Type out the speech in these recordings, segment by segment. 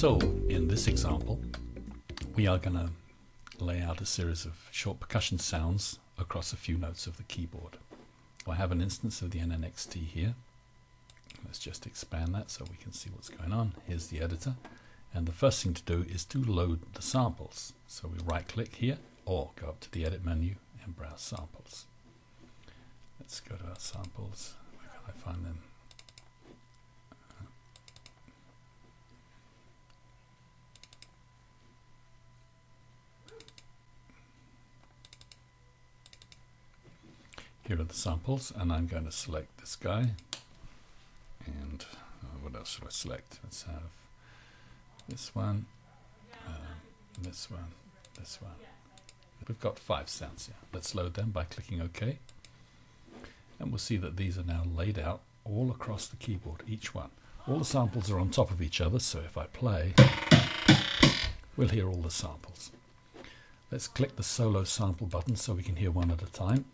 So in this example, we are going to lay out a series of short percussion sounds across a few notes of the keyboard. I have an instance of the NNXT here. Let's just expand that so we can see what's going on. Here's the editor, and the first thing to do is to load the samples. So we right click here or go up to the edit menu and browse samples. Let's go to our samples. Where can I find them? Here are the samples, and I'm going to select this guy. And what else should I select? Let's have this one, this one, this one. We've got 5 sounds here. Let's load them by clicking OK. And we'll see that these are now laid out all across the keyboard, each one. All the samples are on top of each other, so if I play, we'll hear all the samples. Let's click the solo sample button so we can hear one at a time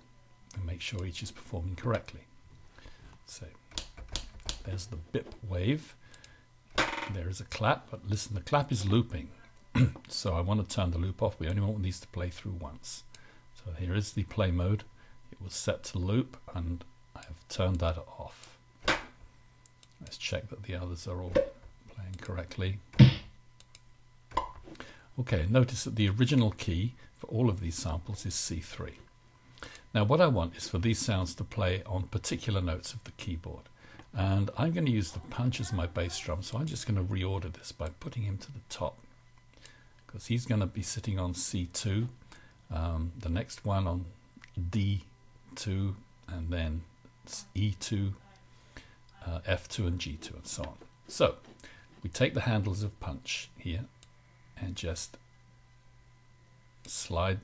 and make sure each is performing correctly. So there's the bip wave. There is a clap, but listen, the clap is looping. So I want to turn the loop off. We only want these to play through once. So here is the play mode. It was set to loop, and I have turned that off. Let's check that the others are all playing correctly. Okay, notice that the original key for all of these samples is C3. Now what I want is for these sounds to play on particular notes of the keyboard. And I'm going to use the punch as my bass drum, so I'm just going to reorder this by putting him to the top, because he's going to be sitting on C2, the next one on D2, and then E2, F2 and G2 and so on. So we take the handles of punch here and just slide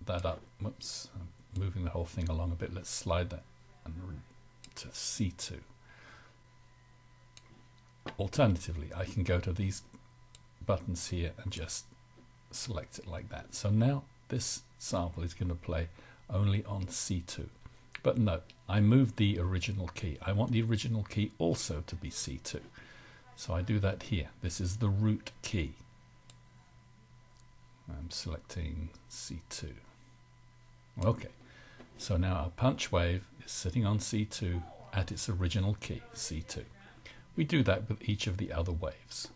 that up. Whoops, I'm moving the whole thing along a bit. Let's slide that to C2. Alternatively, I can go to these buttons here and just select it like that. So now this sample is going to play only on C2. But no, I moved the original key. I want the original key also to be C2. So I do that here. This is the root key. I'm selecting C2. Okay, so now our punch wave is sitting on C2 at its original key, C2. We do that with each of the other waves.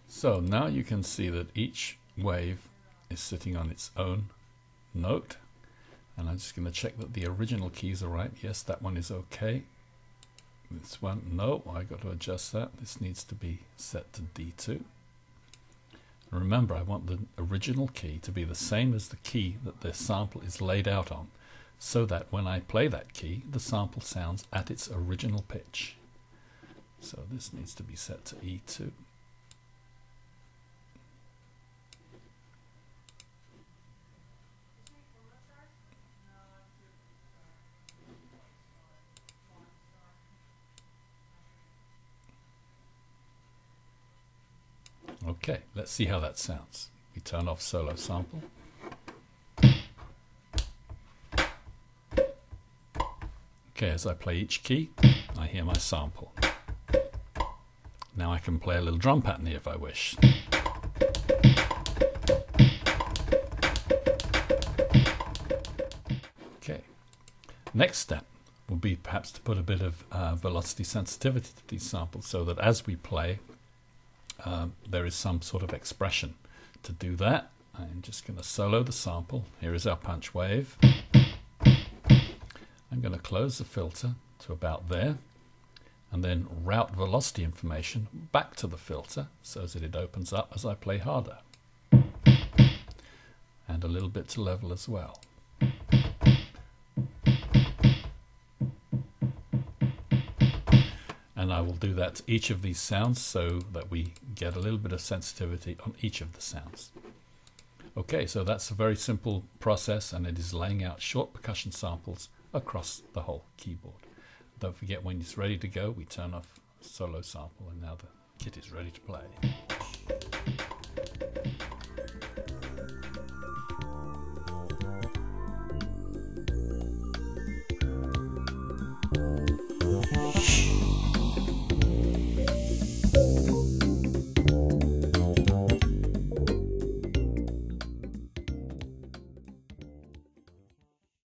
So now you can see that each wave is sitting on its own note, and I'm just going to check that the original keys are right. Yes, that one is okay. This one, no, I got to adjust that. This needs to be set to D2. Remember, I want the original key to be the same as the key that the sample is laid out on, so that when I play that key, the sample sounds at its original pitch. So this needs to be set to E2. Okay, let's see how that sounds. We turn off solo sample. Okay, as I play each key, I hear my sample. Now I can play a little drum pattern here if I wish. Okay, next step will be perhaps to put a bit of velocity sensitivity to these samples so that as we play, there is some sort of expression. To do that, I'm just going to solo the sample. Here is our punch wave. I'm going to close the filter to about there, and then route velocity information back to the filter so that it opens up as I play harder. And a little bit to level as well. And I will do that to each of these sounds so that we get a little bit of sensitivity on each of the sounds. Okay, so that's a very simple process, and it is laying out short percussion samples across the whole keyboard. Don't forget, when it's ready to go, we turn off solo sample, and now the kit is ready to play.